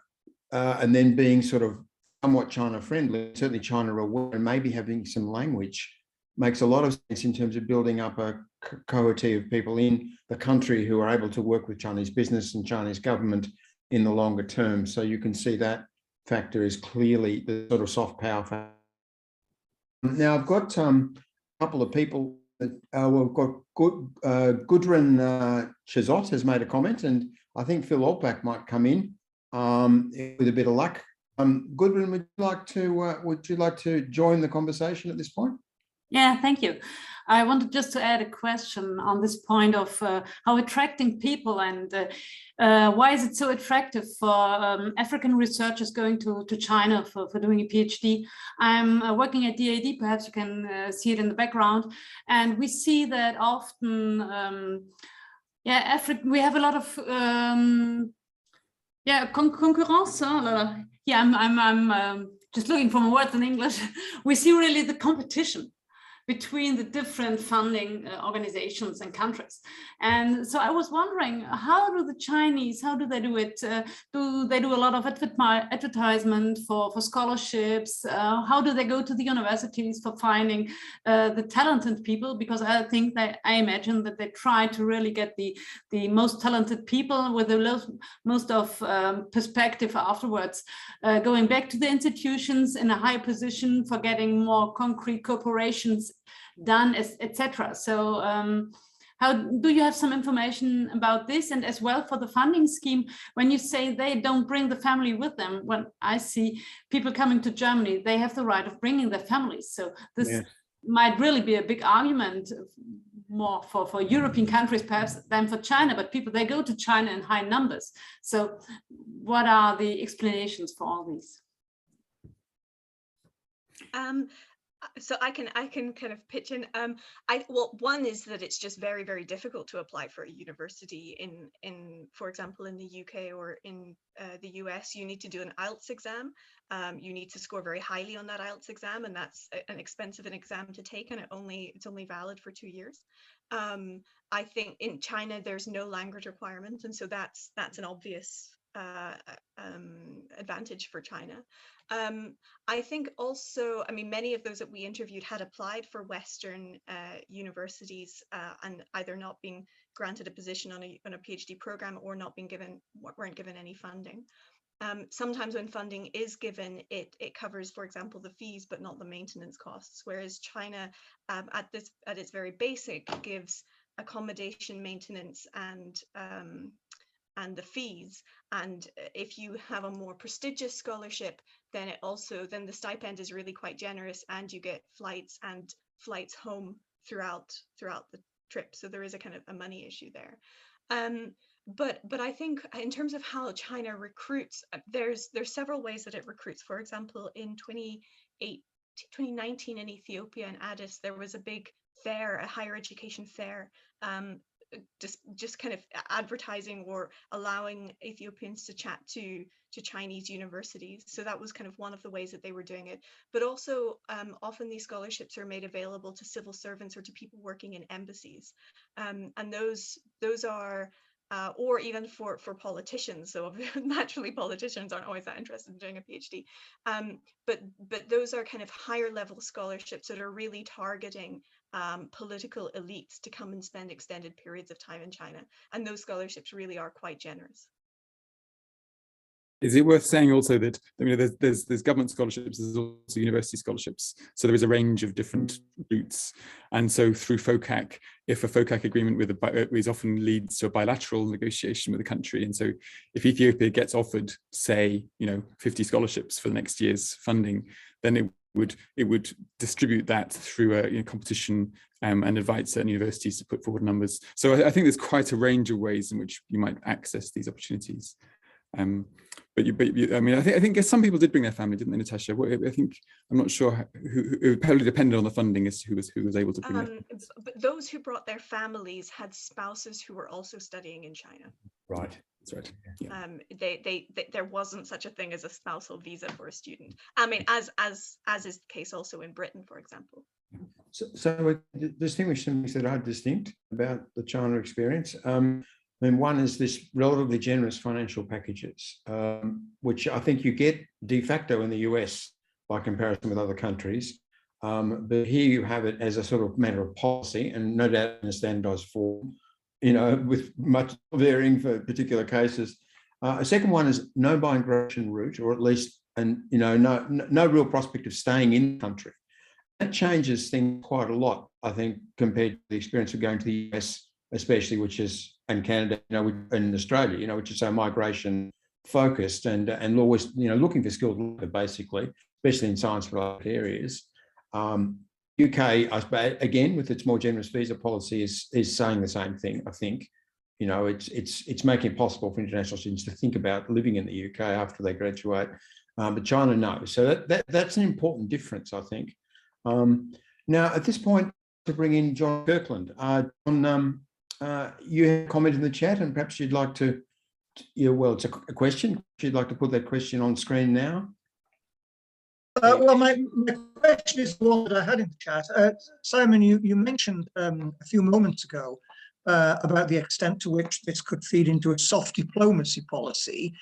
and then being sort of somewhat China friendly, certainly China aware, and maybe having some language makes a lot of sense in terms of building up a cohort of people in the country who are able to work with Chinese business and Chinese government in the longer term. So you can see that factor is clearly the sort of soft power factor. Now I've got a couple of people that we've got Gudrun Chazot has made a comment, and I think Phil Olpak might come in with a bit of luck. Gudrun, would you like to join the conversation at this point? Yeah, thank you. I wanted just to add a question on this point of how attracting people, and why is it so attractive for African researchers going to China for doing a PhD. I'm working at DAD, perhaps you can see it in the background, and we see that often, we have a lot of concurrence. I'm just looking for my words in English. We see really the competition between the different funding organizations and countries. And so I was wondering, how do the Chinese, how do they do it? Do they do a lot of advertisement for scholarships? How do they go to the universities for finding the talented people? Because I think that, I imagine that they try to really get the most talented people with the most of perspective afterwards, going back to the institutions in a high position for getting more concrete cooperations done, etc. So how do you have some information about this? And as well for the funding scheme, when you say they don't bring the family with them, when I see people coming to Germany, they have the right of bringing their families. So this might really be a big argument more for European countries perhaps than for China, but people, they go to China in high numbers. So what are the explanations for all these? So I can kind of pitch in. Well, one is that it's just very, very difficult to apply for a university in for example, in the UK or in the US. You need to do an IELTS exam. You need to score very highly on that IELTS exam, and that's an expensive exam to take, and it's only valid for 2 years. I think in China there's no language requirement, and so that's an obvious advantage for China. I think also, I mean, many of those that we interviewed had applied for Western universities and either not being granted a position on a PhD program or weren't given any funding. Sometimes when funding is given, it covers, for example, the fees, but not the maintenance costs. Whereas China, at its very basic, gives accommodation, maintenance, and the fees. And if you have a more prestigious scholarship, then the stipend is really quite generous, and you get flights home throughout the trip. So there is a kind of a money issue there. But I think in terms of how China recruits, there's several ways that it recruits. For example, in 2019 in Ethiopia and Addis, there was a big fair, a higher education fair, just kind of advertising or allowing Ethiopians to chat to Chinese universities. So that was kind of one of the ways that they were doing it. But also often these scholarships are made available to civil servants or to people working in embassies. And those are or even for politicians. So naturally politicians aren't always that interested in doing a PhD. But those are kind of higher level scholarships that are really targeting political elites to come and spend extended periods of time in China. And those scholarships really are quite generous. Is it worth saying also that, I mean, there's government scholarships, there's also university scholarships. So there is a range of different routes. And so through FOCAC, if a FOCAC agreement is often leads to a bilateral negotiation with the country. And so if Ethiopia gets offered, say, 50 scholarships for the next year's funding, then it would distribute that through a competition and invite certain universities to put forward numbers. So I think there's quite a range of ways in which you might access these opportunities. But I mean, I think some people did bring their family, didn't they, Natasha? I think, I'm not sure it probably depended on the funding as to who was able to bring their families. But those who brought their families had spouses who were also studying in China. Right, that's right. Yeah. There wasn't such a thing as a spousal visa for a student. I mean, as is the case also in Britain, for example. So distinguish some things that are distinct about the China experience. I mean, one is this relatively generous financial packages, which I think you get de facto in the US by comparison with other countries. But here you have it as a sort of matter of policy, and no doubt in a standardized form, with much varying for particular cases. A second one is no migration route, or at least, no real prospect of staying in the country. That changes things quite a lot, I think, compared to the experience of going to the US, especially, and Canada, and Australia, which is so migration focused and always, looking for skilled labor, basically, especially in science-related areas. UK, again, with its more generous visa policy, is saying the same thing. I think, it's making it possible for international students to think about living in the UK after they graduate. But China, no. So that's an important difference, I think. Now, at this point, to bring in John Kirkland. John, you have a comment in the chat, and perhaps you'd like to, it's a question. You'd like to put that question on screen now? Well, my question is the one that I had in the chat. Simon, you mentioned a few moments ago about the extent to which this could feed into a soft diplomacy policy.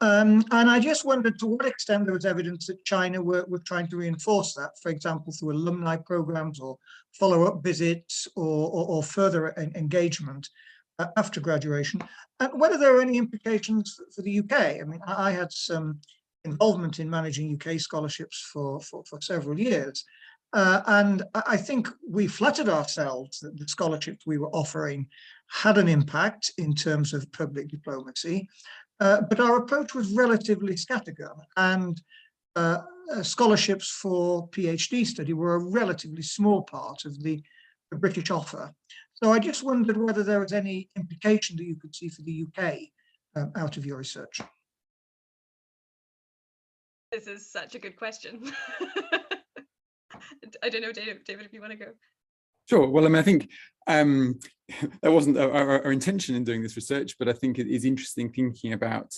And I just wondered to what extent there was evidence that China were trying to reinforce that, for example, through alumni programs or follow-up visits or further engagement after graduation, and whether there are any implications for the UK. I mean, I had some involvement in managing UK scholarships for several years. And I think we flattered ourselves that the scholarships we were offering had an impact in terms of public diplomacy. But our approach was relatively scattergun, and scholarships for PhD study were a relatively small part of the British offer. So I just wondered whether there was any implication that you could see for the UK out of your research. This is such a good question. I don't know, David, if you want to go. Sure. Well, I mean, I think that wasn't our intention in doing this research, but I think it is interesting thinking about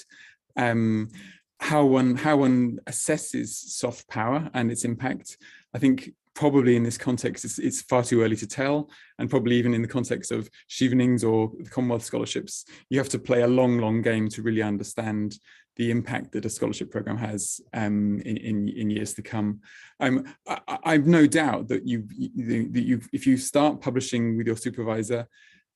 how one assesses soft power and its impact. I think probably in this context, it's far too early to tell, and probably even in the context of Chevenings or the Commonwealth scholarships, you have to play a long game to really understand the impact that a scholarship program has in years to come. I've no doubt that if you start publishing with your supervisor,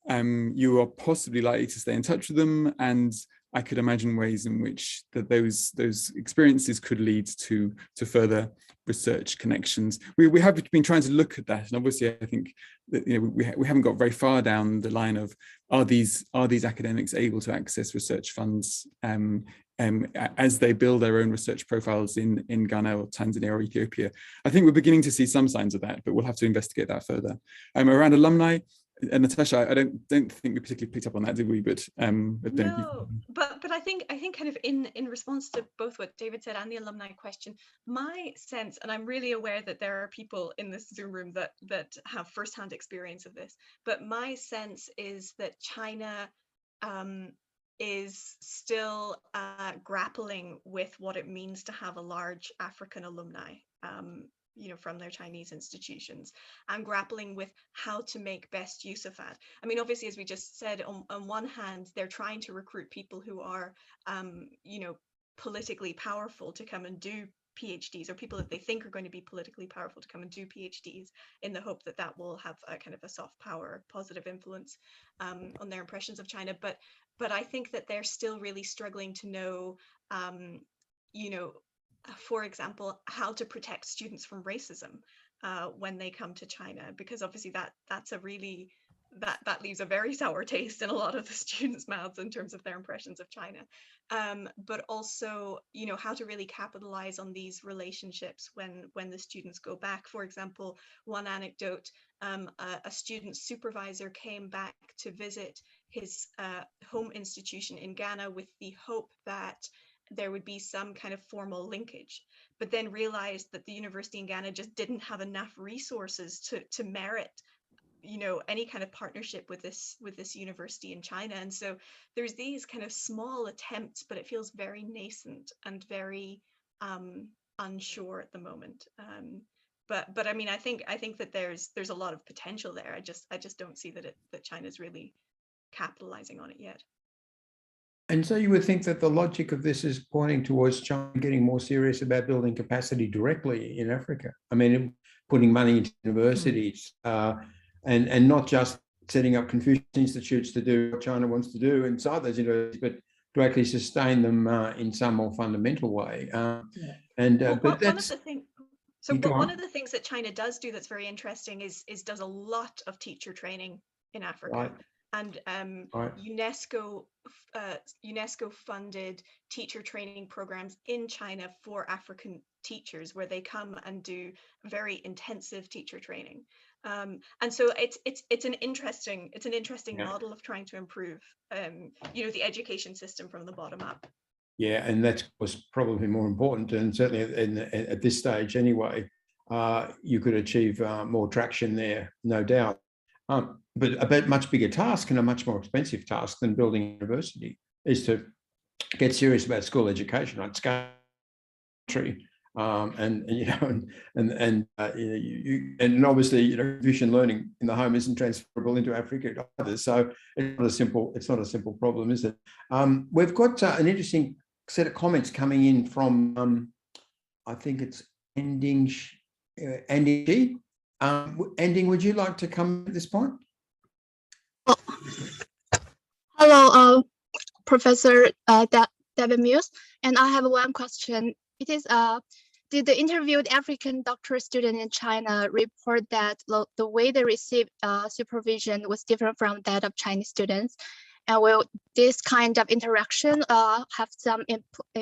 you are possibly likely to stay in touch with them, and I could imagine ways in which those experiences could lead to further research connections. We have been trying to look at that, and obviously I think that we haven't got very far down the line of are these academics able to access research funds as they build their own research profiles in Ghana or Tanzania or Ethiopia. I think we're beginning to see some signs of that, but we'll have to investigate that further. Around alumni, and Natasha, I don't think we particularly picked up on that, did we? But no, but I think kind of in response to both what David said and the alumni question, my sense, and I'm really aware that there are people in this Zoom room that have firsthand experience of this, but my sense is that China is still grappling with what it means to have a large African alumni. From their Chinese institutions, and grappling with how to make best use of that. I mean, obviously, as we just said, on one hand, they're trying to recruit people who are, politically powerful to come and do PhDs, or people that they think are going to be politically powerful to come and do PhDs, in the hope that that will have a kind of a soft power, positive influence on their impressions of China. But I think that they're still really struggling to know, for example, how to protect students from racism when they come to China, because obviously that's a really that leaves a very sour taste in a lot of the students' mouths in terms of their impressions of China. But also, how to really capitalize on these relationships when the students go back. For example, one anecdote, a student supervisor came back to visit his home institution in Ghana with the hope that there would be some kind of formal linkage, but then realized that the university in Ghana just didn't have enough resources to merit, any kind of partnership with this university in China. And so there's these kind of small attempts, but it feels very nascent and very unsure at the moment. But I mean, I think that there's a lot of potential there. I just don't see that China's really capitalizing on it yet. And so you would think that the logic of this is pointing towards China getting more serious about building capacity directly in Africa. I mean, putting money into universities and not just setting up Confucius institutes to do what China wants to do inside those universities, but to actually sustain them in some more fundamental way. But that's one of the things that China does do that's very interesting is does a lot of teacher training in Africa. Right. And Right. UNESCO funded teacher training programs in China for African teachers, where they come and do very intensive teacher training. And so it's an interesting model of trying to improve the education system from the bottom up. Yeah, and that was probably more important, and certainly at this stage anyway, you could achieve more traction there, no doubt. But a much bigger task and a much more expensive task than building a university is to get serious about school education, right? Country, and obviously, Confucian learning in the home isn't transferable into Africa either. So it's not a simple problem, is it? We've got an interesting set of comments coming in from, I think it's Ending. Ending, would you like to come at this point? Hello, Professor David Mills, and I have one question. It is, did the interviewed African doctoral student in China report that the way they received supervision was different from that of Chinese students? And will this kind of interaction have some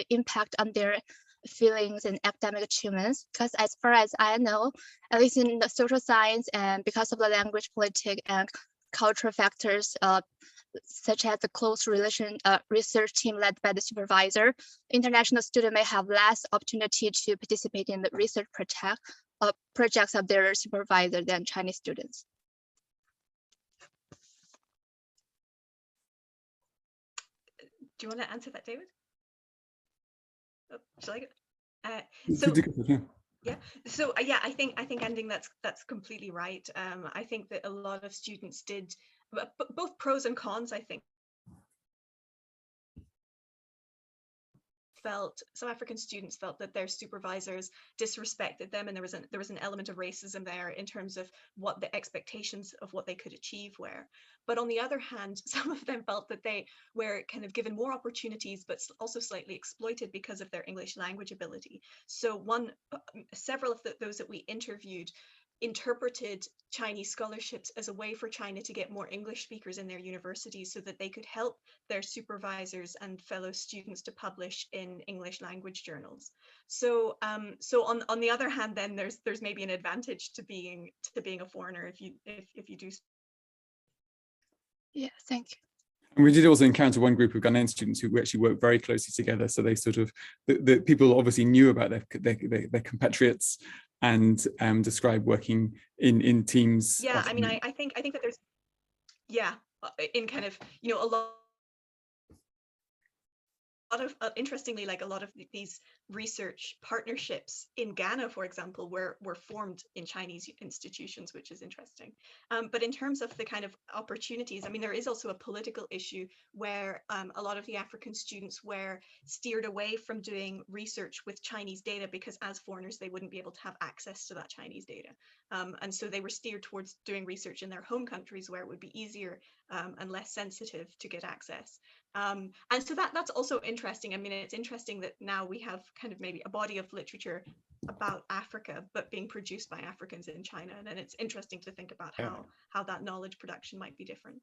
impact on their feelings and academic achievements? Because as far as I know, at least in the social science, and because of the language, politics, and cultural factors, such as the close research team led by the supervisor, international student may have less opportunity to participate in the research project, projects of their supervisor than Chinese students? Do you want to answer that, David? Oh, shall I go? Yeah. So yeah, I think ending that's completely right. I think that a lot of students did both pros and cons. I think some African students felt that their supervisors disrespected them, and there was an element of racism there in terms of what the expectations of what they could achieve were. But on the other hand, some of them felt that they were kind of given more opportunities, but also slightly exploited because of their English language ability. So several of those that we interviewed interpreted Chinese scholarships as a way for China to get more English speakers in their universities so that they could help their supervisors and fellow students to publish in English language journals. So on the other hand, then there's maybe an advantage to being a foreigner if you do. Yeah, thank you. And we did also encounter one group of Ghanaian students who actually worked very closely together. So they sort of, the people obviously knew about their compatriots and described working in teams. Yeah, I mean, I think that there's, yeah, in kind of, you know, a lot of interestingly, like a lot of these research partnerships in Ghana, for example, were formed in Chinese institutions, which is interesting. But in terms of the kind of opportunities, I mean, there is also a political issue where a lot of the African students were steered away from doing research with Chinese data because as foreigners, they wouldn't be able to have access to that Chinese data. And so they were steered towards doing research in their home countries where it would be easier and less sensitive to get access. And so that's also interesting. I mean, it's interesting that now we have kind of maybe a body of literature about Africa, but being produced by Africans in China. And it's interesting to think about how that knowledge production might be different.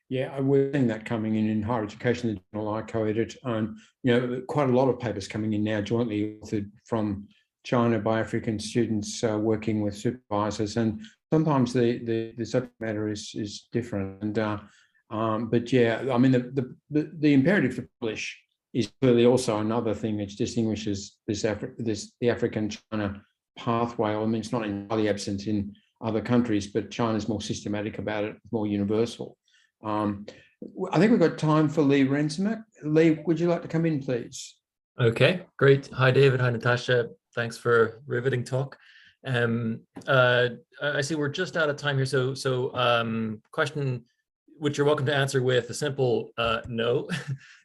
Yeah, we're seeing that coming in higher education. The journal I co-edit, you know, quite a lot of papers coming in now jointly authored from China by African students working with supervisors, and sometimes the subject matter is different. And but yeah, I mean, the imperative to publish is clearly also another thing which distinguishes the African-China pathway. I mean, it's not entirely absent in other countries, but China's more systematic about it, more universal. I think we've got time for Lee Rensemak. Lee, would you like to come in, please? Okay, great. Hi, David. Hi, Natasha. Thanks for riveting talk. I see we're just out of time here. So question, which you're welcome to answer with a simple no,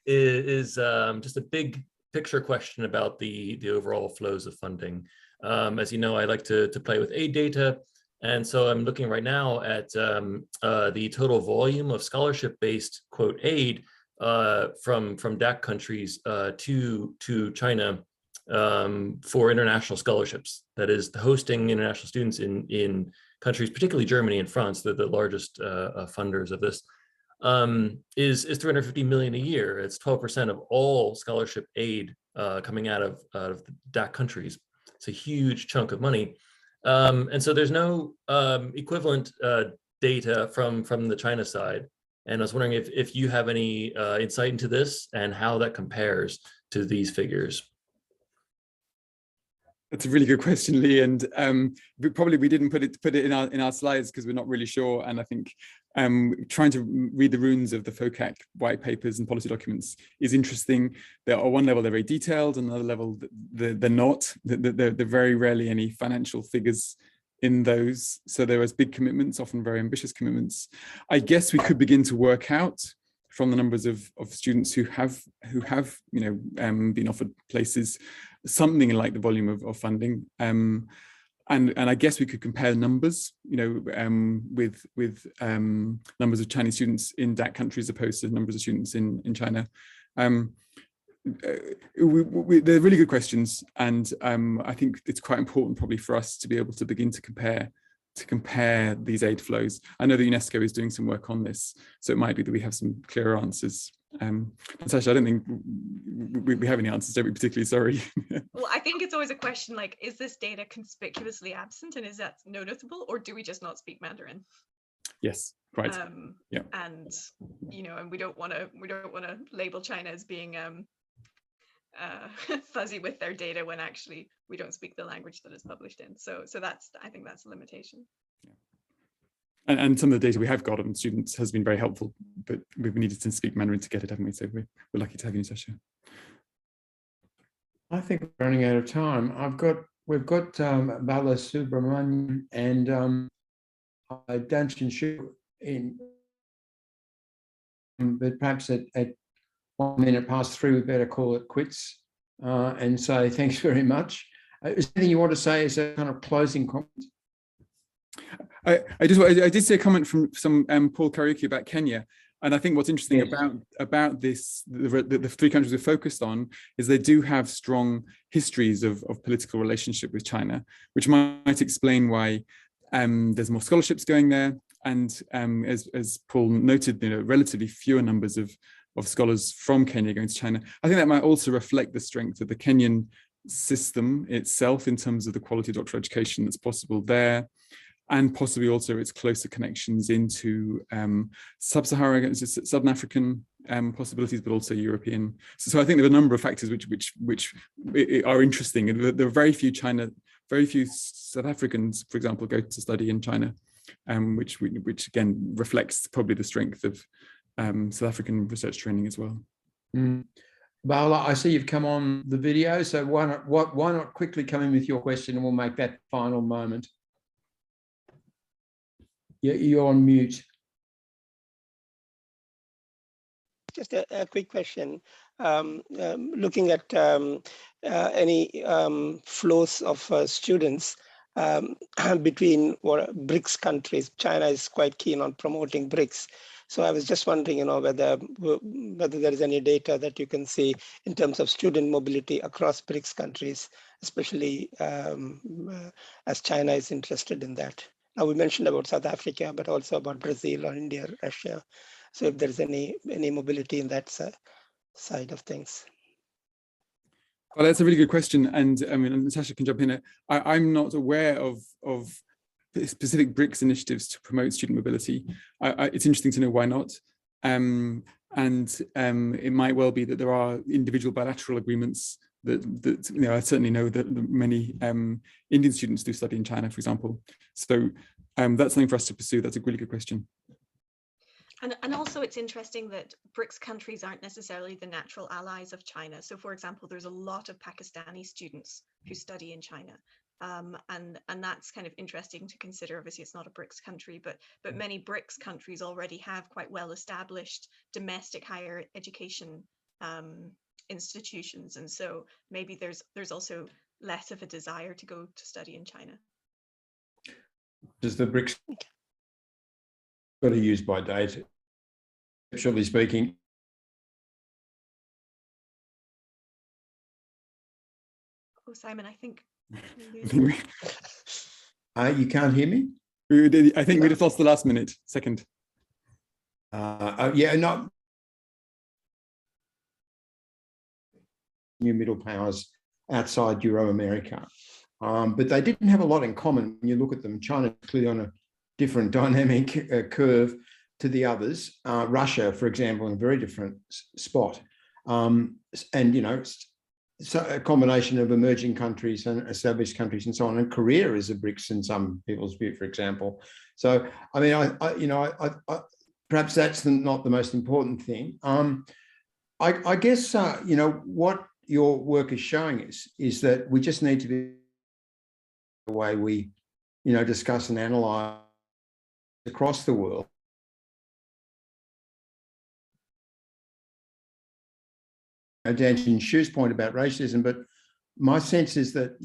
is just a big picture question about the overall flows of funding. As you know, I like to play with aid data. And so I'm looking right now at the total volume of scholarship-based, quote, aid from DAC countries to China for international scholarships. That is, the hosting international students in countries, particularly Germany and France, the largest funders of this, is 350 million a year. It's 12% of all scholarship aid coming out of the DAC countries. It's a huge chunk of money. And so there's no equivalent data from the China side. And I was wondering if you have any insight into this and how that compares to these figures. That's a really good question, Lee, and we didn't put it in our slides because we're not really sure. And I think trying to read the runes of the FOCAC white papers and policy documents is interesting. They're on one level they're very detailed, on another level they're not. They're very rarely any financial figures in those. So there is big commitments, often very ambitious commitments. I guess we could begin to work out from the numbers of students who have been offered places, something like the volume of funding, and I guess we could compare numbers, with numbers of Chinese students in DAC countries opposed to numbers of students in China. They're really good questions, and I think it's quite important probably for us to be able to begin to compare these aid flows. I know that UNESCO is doing some work on this, so it might be that we have some clearer answers. Natasha, I don't think we have any answers, don't we? Particularly, sorry. Well, I think it's always a question like, is this data conspicuously absent, and is that noticeable, or do we just not speak Mandarin? Yes, right. Yeah. And and we don't want to label China as being fuzzy with their data when actually we don't speak the language that it's published in. So that's, I think that's a limitation. And some of the data we have got on students has been very helpful, but we've needed to speak Mandarin to get it, haven't we? So we're lucky to have you, Natasha. I think we're running out of time. We've got Bala Subramanian and Danshin Shu in, but perhaps at 1 minute past 3, we better call it quits and say thanks very much. Is there anything you want to say as a kind of closing comment? I did see a comment from some Paul Kariuki about Kenya, and I think what's interesting about this, the 3 countries we're focused on, is they do have strong histories of political relationship with China, which might explain why there's more scholarships going there, and as Paul noted, relatively fewer numbers of scholars from Kenya going to China. I think that might also reflect the strength of the Kenyan system itself in terms of the quality of doctoral education that's possible there, and possibly also its closer connections into sub-Saharan, Southern African possibilities, but also European. So I think there are a number of factors which are interesting. And there are very few South Africans, for example, go to study in China, which again reflects probably the strength of South African research training as well. Bala, I see you've come on the video, so why not quickly come in with your question, and we'll make that final moment. You're on mute. Just a quick question. Looking at any flows of students between BRICS countries, China is quite keen on promoting BRICS. So I was just wondering, whether there is any data that you can see in terms of student mobility across BRICS countries, especially as China is interested in that. Now, we mentioned about South Africa, but also about Brazil or India, Russia. So if there's any mobility in that side of things. Well, that's a really good question. And I mean, Natasha can jump in. I'm not aware of specific BRICS initiatives to promote student mobility. It's interesting to know why not. And it might well be that there are individual bilateral agreements that I certainly know that many Indian students do study in China, for example. So that's something for us to pursue. That's a really good question. And also it's interesting that BRICS countries aren't necessarily the natural allies of China. So for example, there's a lot of Pakistani students who study in China. And that's kind of interesting to consider. Obviously, it's not a BRICS country, but many BRICS countries already have quite well-established domestic higher education institutions. And so maybe there's also less of a desire to go to study in China. Does the BRICS got to use by date, conceptually speaking? Oh, Simon, I think you can't hear me? I think we just lost the last second. Yeah, no. New middle powers outside Euro-America. But they didn't have a lot in common when you look at them. China is clearly on a different dynamic curve to the others. Russia, for example, in a very different spot. And, so a combination of emerging countries and established countries and so on. And Korea is a BRICS in some people's view, for example. So, I mean, perhaps that's not the most important thing. I guess, what your work is showing us is that we just need to be the way we, discuss and analyze across the world. Dancing Shu's point about racism, but my sense is that,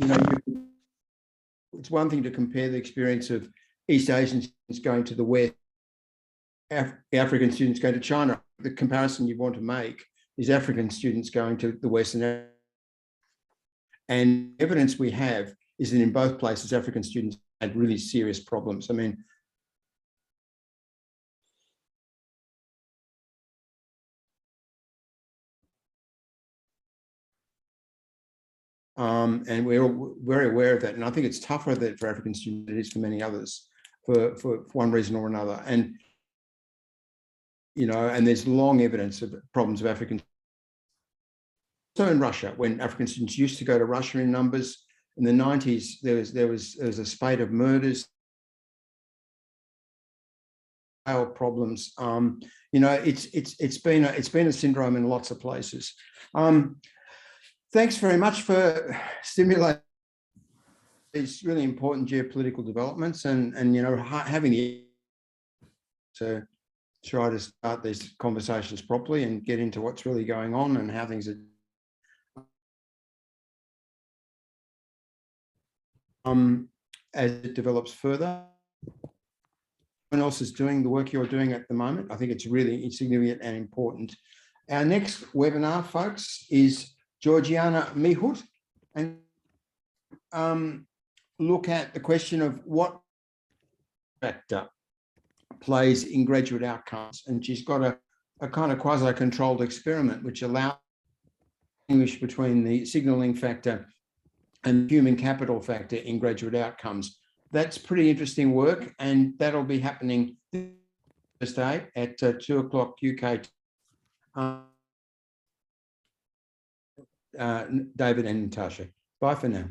it's one thing to compare the experience of East Asian students going to the West, African students going to China. The comparison you want to make is African students going to the West, and evidence we have is that in both places, African students had really serious problems. I mean, and we're very aware of that. And I think it's tougher for African students than it is for many others for one reason or another. And, and there's long evidence of problems of African. So in Russia, when African students used to go to Russia in numbers, in the 90s, there was a spate of murders, problems. You know, it's been a syndrome in lots of places. Thanks very much for stimulating these really important geopolitical developments, and you know, having the to try to start these conversations properly and get into what's really going on and how things are. As it develops further. Everyone else is doing the work you're doing at the moment. I think it's really significant and important. Our next webinar, folks, is Georgiana Mihut, and look at the question of what factor plays in graduate outcomes. And she's got a kind of quasi-controlled experiment which allows distinguish between the signaling factor and human capital factor in graduate outcomes. That's pretty interesting work, and that'll be happening Thursday at 2 o'clock UK. David and Natasha. Bye for now.